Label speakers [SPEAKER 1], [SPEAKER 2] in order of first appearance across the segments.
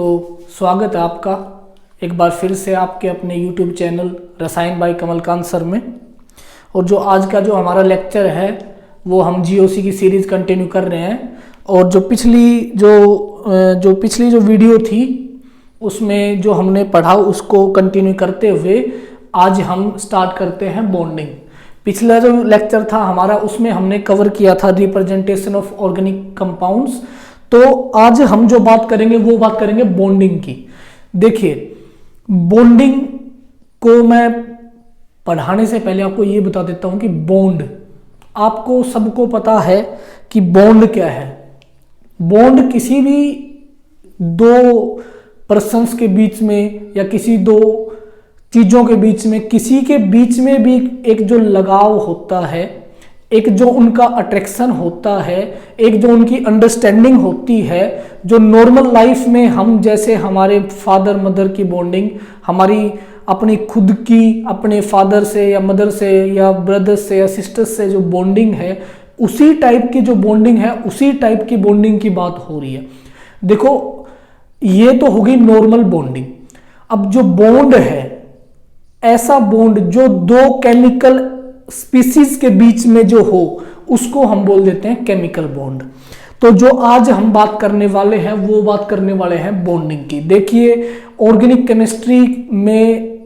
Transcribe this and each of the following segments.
[SPEAKER 1] तो स्वागत है आपका एक बार फिर से आपके अपने YouTube चैनल रसायन बाय कमलकांत सर में। और जो आज का जो हमारा लेक्चर है वो हम जीओसी की सीरीज़ कंटिन्यू कर रहे हैं। और जो पिछली जो वीडियो थी उसमें जो हमने पढ़ा उसको कंटिन्यू करते हुए आज हम स्टार्ट करते हैं बॉन्डिंग। पिछला जो लेक्चर था हमारा उसमें हमने कवर किया था रिप्रेजेंटेशन ऑफ ऑर्गेनिक कंपाउंड्स। तो आज हम जो बात करेंगे वो बात करेंगे बॉन्डिंग की। देखिए, बॉन्डिंग को मैं पढ़ाने से पहले आपको ये बता देता हूं कि बॉन्ड, आपको सबको पता है कि बॉन्ड क्या है। बॉन्ड किसी भी दो पर्सन्स के बीच में या किसी दो चीजों के बीच में, किसी के बीच में भी एक जो लगाव होता है, एक जो उनका अट्रैक्शन होता है, एक जो उनकी अंडरस्टैंडिंग होती है, जो नॉर्मल लाइफ में हम जैसे हमारे फादर मदर की बॉन्डिंग, हमारी अपनी खुद की अपने फादर से या मदर से या ब्रदर से या सिस्टर से जो बॉन्डिंग है, उसी टाइप की जो बॉन्डिंग है, उसी टाइप की बॉन्डिंग की बात हो रही है। देखो, ये तो होगी नॉर्मल बॉन्डिंग। अब जो बॉन्ड है, ऐसा बॉन्ड जो दो केमिकल स्पीसीज के बीच में जो हो, उसको हम बोल देते हैं केमिकल बॉन्ड। तो जो आज हम बात करने वाले हैं वो बात करने वाले हैं बॉन्डिंग की। देखिए, ऑर्गेनिक केमिस्ट्री में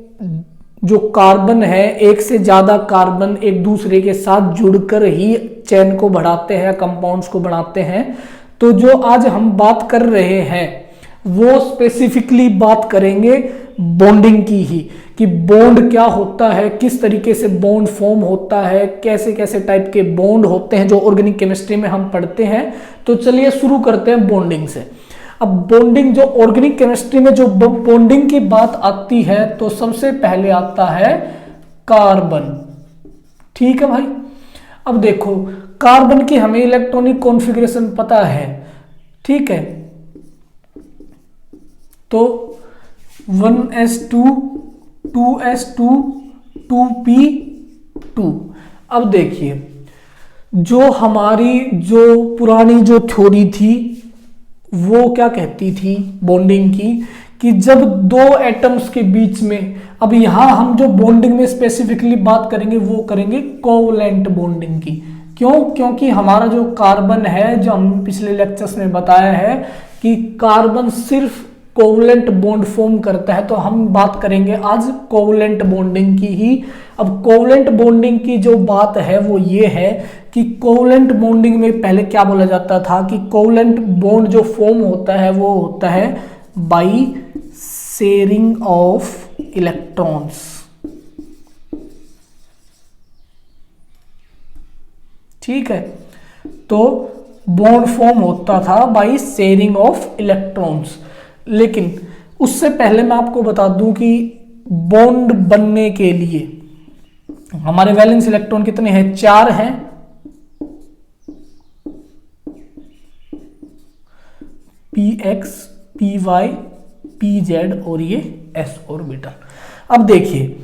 [SPEAKER 1] जो कार्बन है, एक से ज्यादा कार्बन एक दूसरे के साथ जुड़कर ही चेन को बढ़ाते हैं, कंपाउंड्स को बनाते हैं। तो जो आज हम बात कर रहे हैं वो स्पेसिफिकली बात करेंगे बॉन्डिंग की ही, कि बॉन्ड क्या होता है, किस तरीके से बॉन्ड फॉर्म होता है, कैसे कैसे टाइप के बॉन्ड होते हैं जो ऑर्गेनिक केमिस्ट्री में हम पढ़ते हैं। तो चलिए शुरू करते हैं बॉन्डिंग से। अब बॉन्डिंग, जो ऑर्गेनिक केमिस्ट्री में जो बॉन्डिंग की बात आती है तो सबसे पहले आता है कार्बन। ठीक है भाई। अब देखो, कार्बन की हमें इलेक्ट्रॉनिक कॉन्फ़िगरेशन पता है, ठीक है। तो 1s2 2s2 2p2। अब देखिए, जो हमारी जो पुरानी जो थ्योरी थी वो क्या कहती थी बॉन्डिंग की, कि जब दो एटम्स के बीच में, अब यहां हम जो बॉन्डिंग में स्पेसिफिकली बात करेंगे वो करेंगे कोवलेंट बॉन्डिंग की। क्यों? क्योंकि हमारा जो कार्बन है, जो हम पिछले लेक्चर्स में बताया है कि कार्बन सिर्फ कोवलेंट बॉन्ड फॉर्म करता है, तो हम बात करेंगे आज कोवलेंट बॉन्डिंग की ही। अब कोवलेंट बॉन्डिंग की जो बात है वो ये है कि कोवलेंट बॉन्डिंग में पहले क्या बोला जाता था कि कोवलेंट बॉन्ड जो फॉर्म होता है वो होता है बाई शेयरिंग ऑफ इलेक्ट्रॉन्स। ठीक है, तो बॉन्ड फॉर्म होता था बाई शेयरिंग ऑफ इलेक्ट्रॉन्स। लेकिन उससे पहले मैं आपको बता दूं कि बॉन्ड बनने के लिए हमारे वैलेंस इलेक्ट्रॉन कितने हैं? 4 हैं। px py pz और ये s ऑर्बिटल। अब देखिए,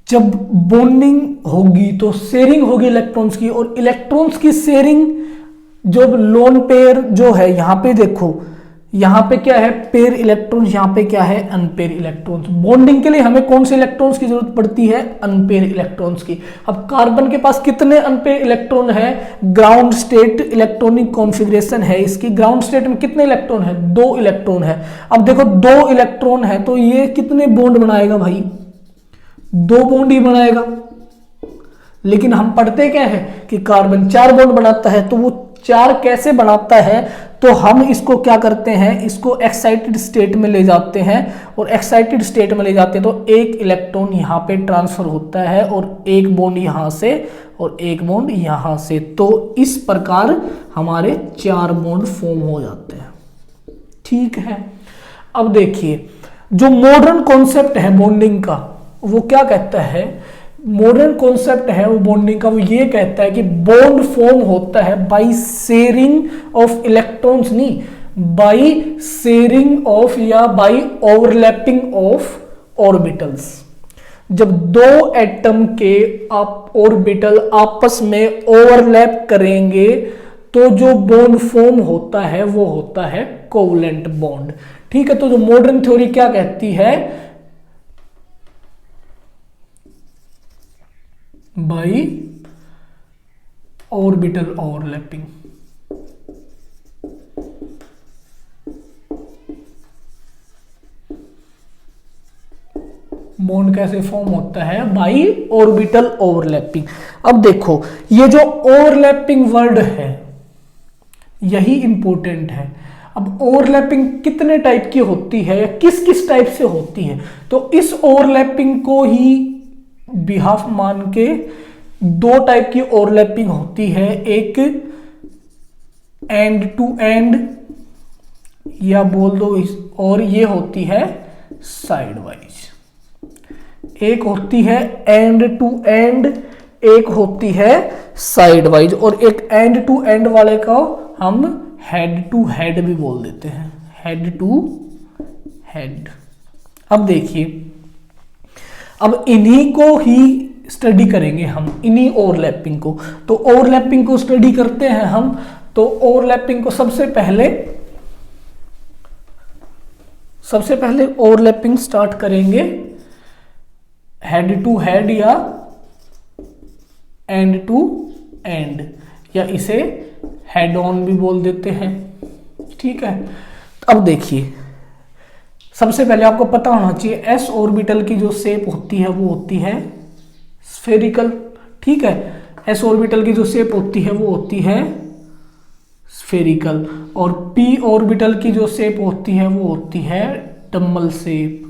[SPEAKER 1] जब बॉन्डिंग होगी तो शेयरिंग होगी इलेक्ट्रॉन्स की, और इलेक्ट्रॉन्स की शेयरिंग जो लोन पेयर जो है, यहां पे देखो, यहां पे क्या है पेयर इलेक्ट्रॉन्स, यहां पे क्या है अनपेयर इलेक्ट्रॉन्स। बॉन्डिंग के लिए हमें कौन से इलेक्ट्रॉन्स की जरूरत पड़ती है? अनपेयर इलेक्ट्रॉन्स की। अब कार्बन के पास कितने अनपेयर इलेक्ट्रॉन है? ग्राउंड स्टेट इलेक्ट्रॉनिक कॉन्फ़िगरेशन है इसकी। ग्राउंड स्टेट में कितने इलेक्ट्रॉन है? 2 इलेक्ट्रॉन है। अब देखो, 2 इलेक्ट्रॉन है तो ये कितने बॉन्ड बनाएगा भाई? 2 बॉन्ड ही बनाएगा। लेकिन हम पढ़ते क्या है कि कार्बन 4 बॉन्ड बनाता है। तो वो 4 कैसे बनाता है? तो हम इसको क्या करते हैं, इसको एक्साइटेड स्टेट में ले जाते हैं, और एक्साइटेड स्टेट में ले जाते हैं तो एक इलेक्ट्रॉन यहाँ पे ट्रांसफर होता है, और एक बॉन्ड यहाँ से और एक बॉन्ड यहाँ से। तो इस प्रकार हमारे 4 बॉन्ड फॉर्म हो जाते हैं। ठीक है। अब देखिए, जो मॉडर्न कॉन्सेप्ट है बॉन्डिंग का वो क्या कहता है, मॉडर्न कॉन्सेप्ट है वो बॉन्डिंग का, वो ये कहता है कि बॉन्ड फॉर्म होता है बाय शेयरिंग ऑफ इलेक्ट्रॉन्स, नहीं बाय शेयरिंग ऑफ या बाय ओवरलैपिंग ऑफ ऑर्बिटल्स। जब 2 एटम के ऑर्बिटल आपस में ओवरलैप करेंगे तो जो बॉन्ड फॉर्म होता है वो होता है कोवलेंट बॉन्ड। ठीक है, तो जो मॉडर्न थ्योरी क्या कहती है, बाई ऑर्बिटल ओवरलैपिंग। बॉन्ड कैसे फॉर्म होता है, बाई ऑर्बिटल ओवरलैपिंग। अब देखो ये जो ओवरलैपिंग वर्ड है यही इंपॉर्टेंट है। अब ओवरलैपिंग कितने टाइप की होती है या किस किस टाइप से होती है, तो इस ओवरलैपिंग को ही बिहाफ मान के दो टाइप की ओवरलैपिंग होती है, एक एंड टू एंड या बोल दो और ये होती है साइड वाइज। एक होती है एंड टू एंड, एक होती है साइड वाइज, और एक एंड टू एंड वाले को हम हेड टू हेड भी बोल देते हैं, हेड टू हेड। अब देखिए, अब इन्हीं को ही स्टडी करेंगे हम, इन्हीं ओवरलैपिंग को। तो ओवरलैपिंग को स्टडी करते हैं हम। तो ओवरलैपिंग को सबसे पहले ओवरलैपिंग स्टार्ट करेंगे हेड टू हेड या एंड टू एंड, या इसे हेड ऑन भी बोल देते हैं। ठीक है, अब देखिए सबसे पहले आपको पता होना चाहिए एस ऑर्बिटल की जो शेप होती है वो होती है स्फेरिकल। ठीक है, एस ऑर्बिटल की जो शेप होती है वो होती है स्फेरिकल, और पी ऑर्बिटल की जो शेप होती है वो होती है डम्बल शेप।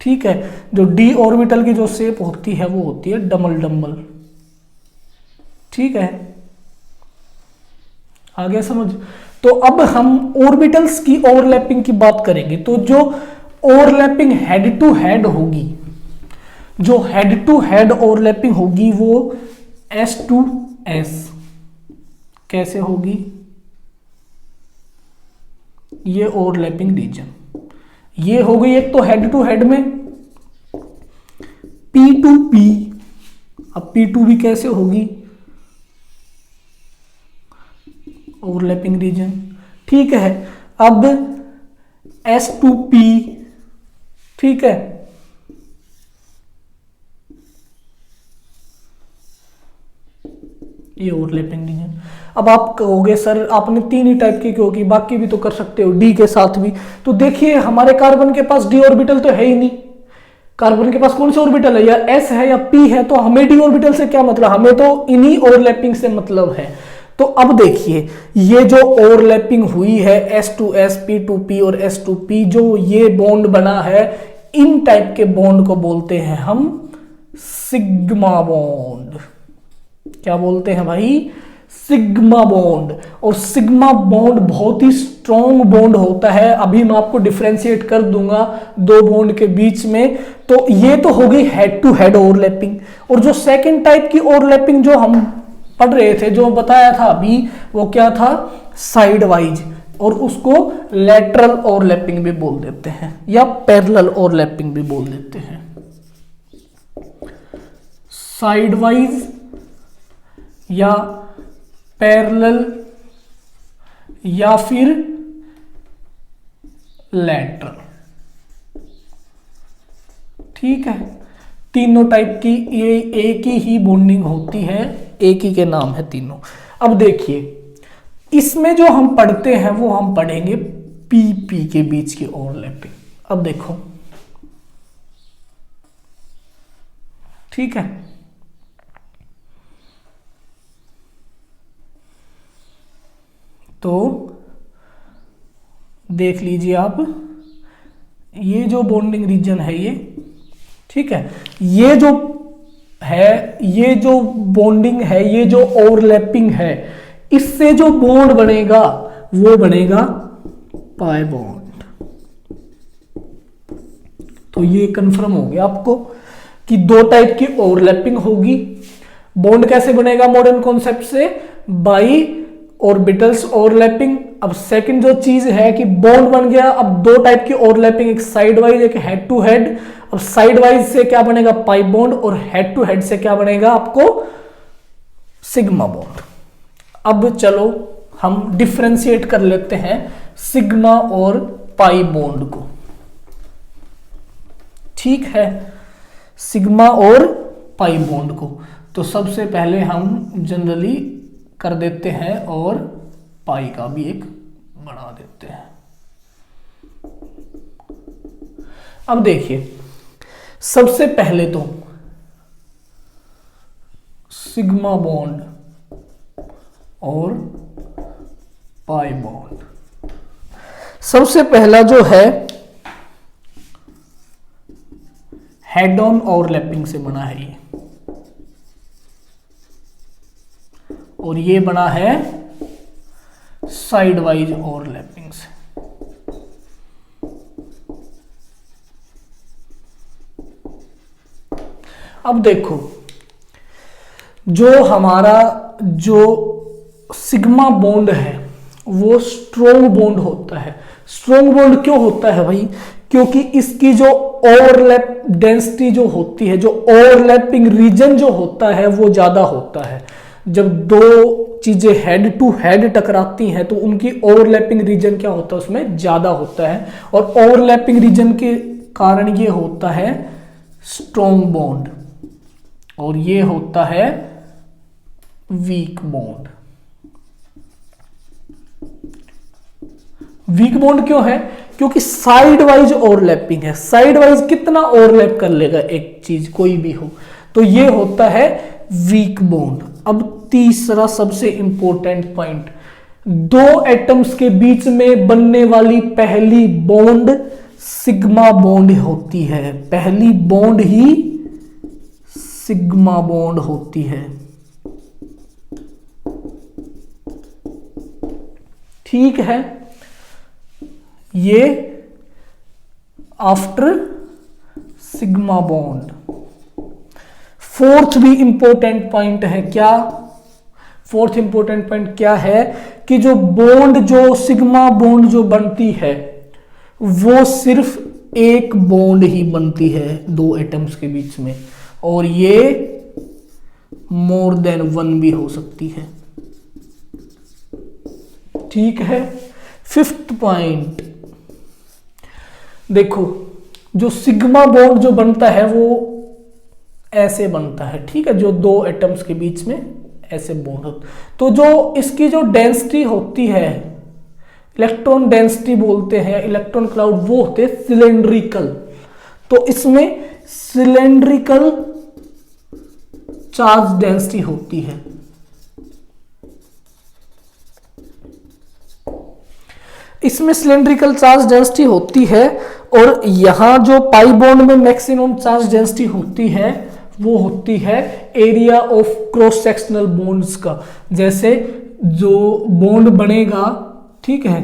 [SPEAKER 1] ठीक है, जो डी ऑर्बिटल की जो शेप होती है वो होती है डम्बल। ठीक है, आगे समझ। तो अब हम ऑर्बिटल्स की ओवरलैपिंग की बात करेंगे। तो जो ओवरलैपिंग हेड टू हेड होगी, जो हेड टू हेड ओवरलैपिंग होगी वो एस टू एस कैसे होगी, ये ओवरलैपिंग रीजन ये हो गई एक तो हेड टू हेड में। पी टू पी, अब पी टू भी कैसे होगी, ओवरलैपिंग रीजन। ठीक है, अब एस टू पी, ठीक है, ये ओवरलैपिंग रीजन। अब आप कहोगे सर आपने तीन ही टाइप की क्यों की, बाकी भी तो कर सकते हो डी के साथ भी। तो देखिए हमारे कार्बन के पास डी ऑर्बिटल तो है ही नहीं, कार्बन के पास कौन सा ऑर्बिटल है, या एस है या पी है, तो हमें डी ऑर्बिटल से क्या मतलब, हमें तो इन्हीं ओवरलैपिंग से मतलब है। तो अब देखिए ये जो ओवरलैपिंग हुई है S to S, P to P और एस टू पी, जो ये बॉन्ड बना है, इन टाइप के बॉन्ड को बोलते हैं हम सिग्मा बॉन्ड। क्या बोलते हैं भाई, सिग्मा बॉन्ड। और सिग्मा बॉन्ड बहुत ही स्ट्रॉन्ग बॉन्ड होता है, अभी मैं आपको डिफरेंशिएट कर दूंगा दो बॉन्ड के बीच में। तो ये तो हो गई हेड टू हेड ओवरलैपिंग। और जो सेकंड टाइप की ओवरलैपिंग जो हम पढ़ रहे थे, जो बताया था अभी, वो क्या था, साइड वाइज, और उसको लैटरल ओवरलैपिंग भी बोल देते हैं या पैरेलल ओवरलैपिंग भी बोल देते हैं। साइड वाइज या पैरेलल या फिर लैटरल। ठीक है, तीनों टाइप की ये एक ही बॉन्डिंग होती है, एक ही के नाम है तीनों। अब देखिए इसमें जो हम पढ़ते हैं वो हम पढ़ेंगे पी पी के बीच की ओवरलैपिंग। अब देखो, ठीक है, तो देख लीजिए आप, ये जो बॉन्डिंग रीजन है ये, ठीक है, ये जो है, ये जो बॉन्डिंग है, ये जो ओवरलैपिंग है, इससे जो बॉन्ड बनेगा वो बनेगा पाई बॉन्ड। तो ये कंफर्म हो गया आपको कि दो टाइप की ओवरलैपिंग होगी। बॉन्ड कैसे बनेगा मॉडर्न कॉन्सेप्ट से, बाई ऑर्बिटल्स ओवरलैपिंग। अब सेकंड जो चीज है कि बॉन्ड बन गया, अब दो टाइप की ओवरलैपिंग, एक साइड वाइज एक हेड टू हेड। अब साइड वाइज से क्या बनेगा, पाई बॉन्ड, और हेड टू हेड से क्या बनेगा आपको, सिग्मा बॉन्ड। अब चलो हम डिफरेंशिएट कर लेते हैं सिग्मा और पाई बॉन्ड को। ठीक है, सिग्मा और पाई बॉन्ड को तो सबसे पहले हम जनरली कर देते हैं और पाई का भी एक बना देते हैं। अब देखिए, सबसे पहले तो सिग्मा बॉन्ड और पाई बॉन्ड, सबसे पहला जो है हेड ऑन ओवरलैपिंग से बना है ये, और ये बना है साइड वाइज ओवरलैपिंग से। अब देखो, जो हमारा जो सिग्मा बॉन्ड है वो स्ट्रोंग बॉन्ड होता है। स्ट्रोंग बॉन्ड क्यों होता है भाई? क्योंकि इसकी जो ओवरलैप डेंसिटी जो होती है, जो ओवरलैपिंग रीजन जो होता है वो ज्यादा होता है। जब दो चीजें हेड टू हेड टकराती हैं तो उनकी ओवरलैपिंग रीजन क्या होता है, उसमें ज्यादा होता है, और ओवरलैपिंग रीजन के कारण ये होता है स्ट्रोंग बॉन्ड, और ये होता है वीक बॉन्ड। वीक बॉन्ड क्यों है? क्योंकि साइड वाइज ओवरलैपिंग है। साइड वाइज कितना ओवरलैप कर लेगा एक चीज, कोई भी हो, तो ये होता है वीक बॉन्ड। अब तीसरा सबसे इंपॉर्टेंट पॉइंट, दो एटम्स के बीच में बनने वाली पहली बॉन्ड सिग्मा बॉन्ड होती है। पहली बॉन्ड ही सिग्मा बॉन्ड होती है। ठीक है, ये आफ्टर सिग्मा बॉन्ड। फोर्थ भी इंपॉर्टेंट पॉइंट है क्या? फोर्थ इंपॉर्टेंट पॉइंट क्या है कि जो बॉन्ड, जो सिग्मा बॉन्ड जो बनती है वो सिर्फ एक बॉन्ड ही बनती है दो एटम्स के बीच में, और ये मोर देन वन भी हो सकती है। ठीक है। फिफ्थ पॉइंट देखो, जो सिग्मा बॉन्ड जो बनता है वो ऐसे बनता है, ठीक है, जो दो एटम्स के बीच में ऐसे बॉन्ड होता, तो जो इसकी जो डेंसिटी होती है, इलेक्ट्रॉन डेंसिटी बोलते हैं, इलेक्ट्रॉन क्लाउड, वो होते हैं सिलेंड्रिकल। तो इसमें सिलेंड्रिकल चार्ज डेंसिटी होती है। इसमें सिलेंड्रिकल चार्ज डेंसिटी होती है, और यहां जो पाई बॉन्ड में मैक्सिमम चार्ज डेंसिटी होती है वो होती है area of cross sectional bonds का। जैसे जो बॉन्ड बनेगा, ठीक है,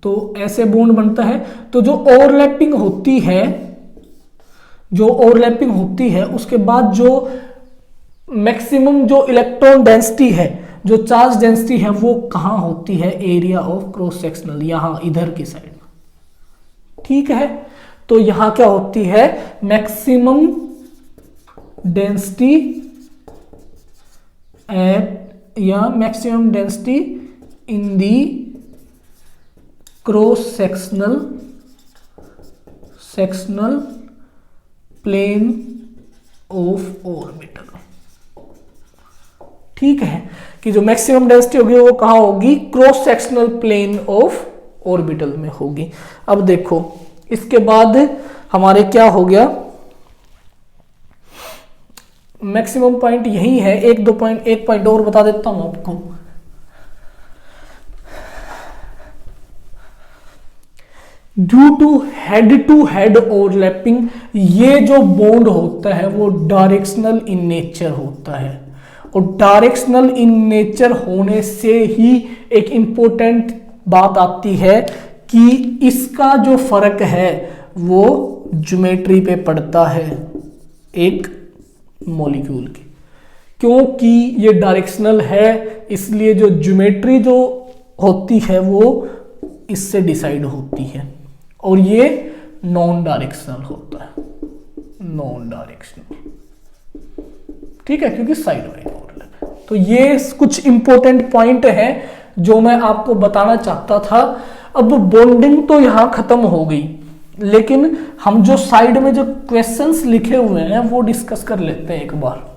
[SPEAKER 1] तो ऐसे बॉन्ड बनता है, तो जो ओवरलैपिंग होती है, जो ओवरलैपिंग होती है उसके बाद जो मैक्सिमम जो इलेक्ट्रॉन डेंसिटी है, जो चार्ज डेंसिटी है, वो कहां होती है? एरिया ऑफ क्रॉस सेक्शनल, यहां इधर की साइड में। ठीक है, तो यहां क्या होती है? मैक्सिमम डेंसिटी एट या maximum density in the cross sectional plane of orbital. ठीक है, कि जो मैक्सिमम डेंसिटी होगी वो कहां होगी? Cross sectional plane of orbital में होगी। अब देखो, इसके बाद हमारे क्या हो गया? मैक्सिमम पॉइंट यही है। एक पॉइंट और बता देता हूं आपको। ड्यू टू हेड ओवरलैपिंग, ये जो बॉन्ड होता है वो डायरेक्शनल इन नेचर होता है, और डायरेक्शनल इन नेचर होने से ही एक इंपॉर्टेंट बात आती है कि इसका जो फर्क है वो ज्योमेट्री पे पड़ता है एक मॉलिक्यूल की। क्योंकि ये डायरेक्शनल है, इसलिए जो ज्योमेट्री जो होती है वो इससे डिसाइड होती है, और ये नॉन डायरेक्शनल होता है, नॉन डायरेक्शनल। ठीक है, क्योंकि साइड वाइज ओवरलैप है। तो ये कुछ इंपॉर्टेंट पॉइंट है जो मैं आपको बताना चाहता था। अब बॉन्डिंग तो यहां खत्म हो गई, लेकिन हम जो साइड में जो क्वेश्चंस लिखे हुए हैं वो डिस्कस कर लेते हैं एक बार।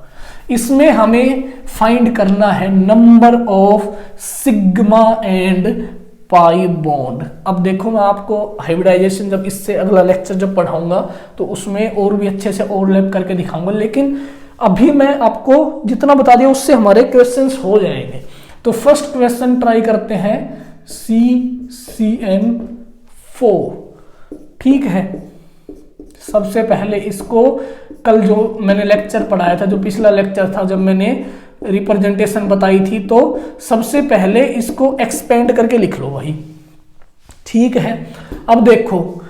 [SPEAKER 1] इसमें हमें फाइंड करना है number of sigma and pi bond. अब देखो मैं आपको हाइब्रिडाइजेशन जब इससे अगला लेक्चर जब पढ़ाऊंगा तो उसमें और भी अच्छे से ओवरलैप करके दिखाऊंगा, लेकिन अभी मैं आपको जितना बता दिया उससे हमारे क्वेश्चंस हो जाएंगे। तो फर्स्ट क्वेश्चन ट्राई करते हैं, CCN4। ठीक है, सबसे पहले इसको कल जो मैंने लेक्चर पढ़ाया था, जो पिछला लेक्चर था जब मैंने रिप्रेजेंटेशन बताई थी, तो सबसे पहले इसको एक्सपेंड करके लिख लो भाई। ठीक है, अब देखो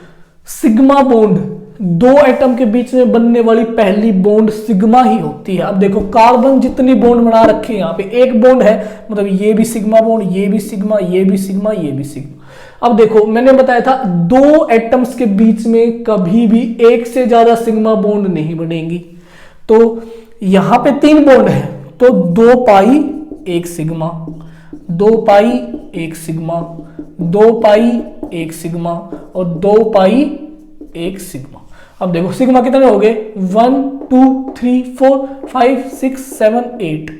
[SPEAKER 1] सिग्मा बॉन्ड, दो एटम के बीच में बनने वाली पहली बॉन्ड सिग्मा ही होती है। अब देखो कार्बन जितनी बॉन्ड बना रखी है, यहाँ पे एक बॉन्ड है, मतलब ये भी सिग्मा बॉन्ड, ये भी सिग्मा, ये भी सिग्मा, ये भी सिग्मा। अब देखो मैंने बताया था दो एटम्स के बीच में कभी भी एक से ज्यादा सिग्मा बॉन्ड नहीं बनेगी। तो यहां पे 3 बॉन्ड है, तो 2 पाई 1 सिग्मा, 2 पाई 1 सिग्मा, 2 पाई 1 सिग्मा और 2 पाई 1 सिग्मा। अब देखो सिग्मा कितने हो गए, 1 2 3 4 5 6 7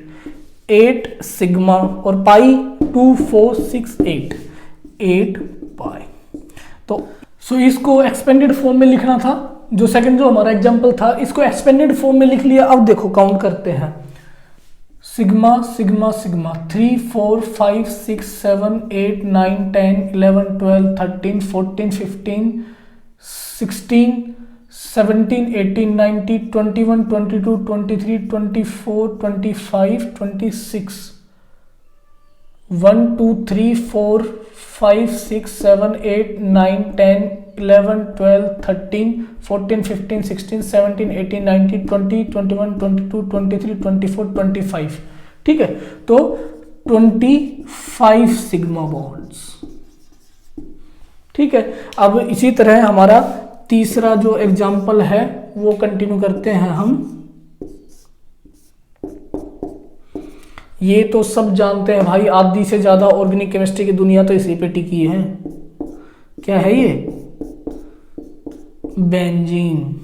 [SPEAKER 1] 8 सिग्मा और पाई 2 4 6 8 पाई। तो इसको एक्सपेंडेड फॉर्म में लिखना था। जो सेकंड जो हमारा एग्जांपल था, इसको एक्सपेंडेड फॉर्म में लिख लिया। अब देखो काउंट करते हैं, सिग्मा सिग्मा सिग्मा 3 4 5 6 7 8 9 10 11 12 13 14 15 16 17 18 19 21 22 23 24 25 26 1 2 3 4 5 6 7 8 9 10 11 12 13 14 15 16 17 18 19 20 21 22 23 24 25। ठीक है, तो 25 सिग्मा बॉन्ड्स। ठीक है, अब इसी तरह हमारा तीसरा जो एग्जाम्पल है वो कंटिन्यू करते हैं हम। ये तो सब जानते हैं भाई, आधी से ज्यादा ऑर्गेनिक केमिस्ट्री की दुनिया तो इसी पे टिकी है। क्या है ये, benzene.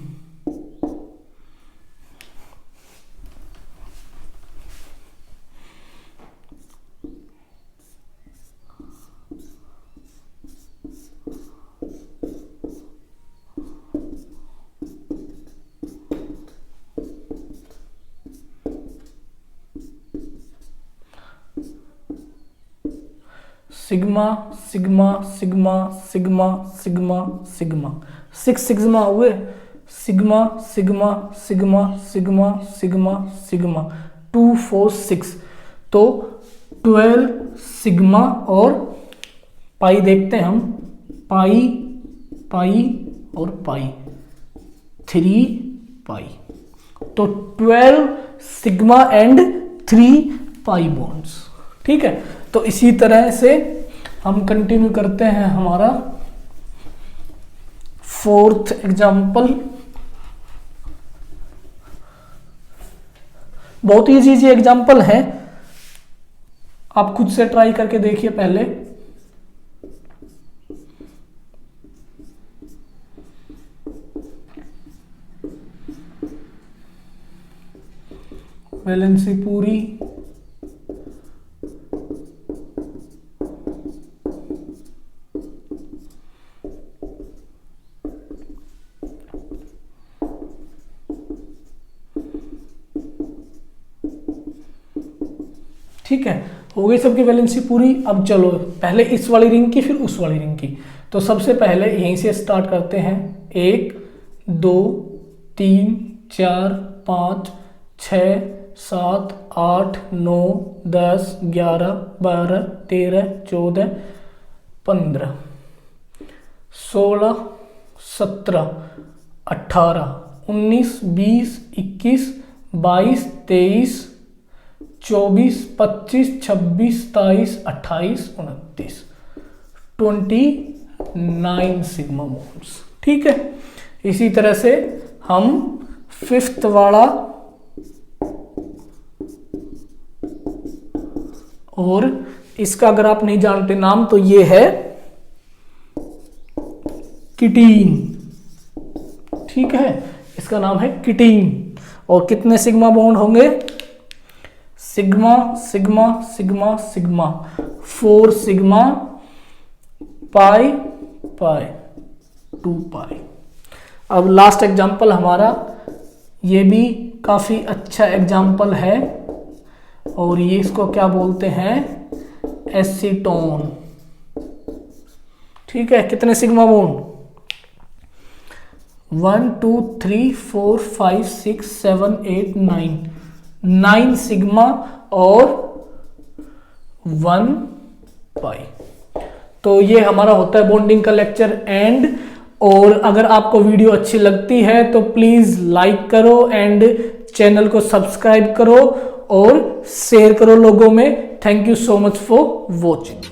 [SPEAKER 1] Sigma sigma sigma sigma sigma sigma 6 sigma हुए, sigma sigma sigma sigma sigma sigma 2 4 6, तो 12 सिग्मा और पाई देखते हैं हम, पाई पाई और पाई 3 पाई, तो 12 सिग्मा एंड 3 पाई बॉन्ड्स। ठीक है, तो इसी तरह से हम कंटिन्यू करते हैं हमारा फोर्थ एग्जाम्पल। बहुत इजी एग्जाम्पल है, आप खुद से ट्राई करके देखिए पहले। वैलेंसी पूरी, ठीक है, हो गई सबकी वैलेंसी पूरी। अब चलो पहले इस वाली रिंग की फिर उस वाली रिंग की। तो सबसे पहले यहीं से स्टार्ट करते हैं, 1 2 3 4 5 6 7 8 9 10 11 12 13 14 15 16 17 18 19 20 21 22 23 24 25 26 27 28 29 29 सिग्मा बॉन्ड्स। ठीक है, इसी तरह से हम फिफ्थ वाला और इसका अगर आप नहीं जानते नाम तो ये है किटीन। ठीक है, इसका नाम है किटीन। और कितने सिग्मा बॉन्ड होंगे? Sigma sigma sigma sigma, 4 sigma pi pi 2 pi. अब लास्ट एग्जाम्पल हमारा, ये भी काफी अच्छा एग्जाम्पल है और ये इसको क्या बोलते हैं? एसीटोन। ठीक है, कितने सिग्मा बॉन्ड? 1 2 3 4 5 6 7 8 9 सिग्मा और 1 पाई। तो ये हमारा होता है बॉन्डिंग का लेक्चर एंड। और अगर आपको वीडियो अच्छी लगती है तो प्लीज लाइक करो एंड चैनल को सब्सक्राइब करो और शेयर करो लोगों में। Thank you so much for watching.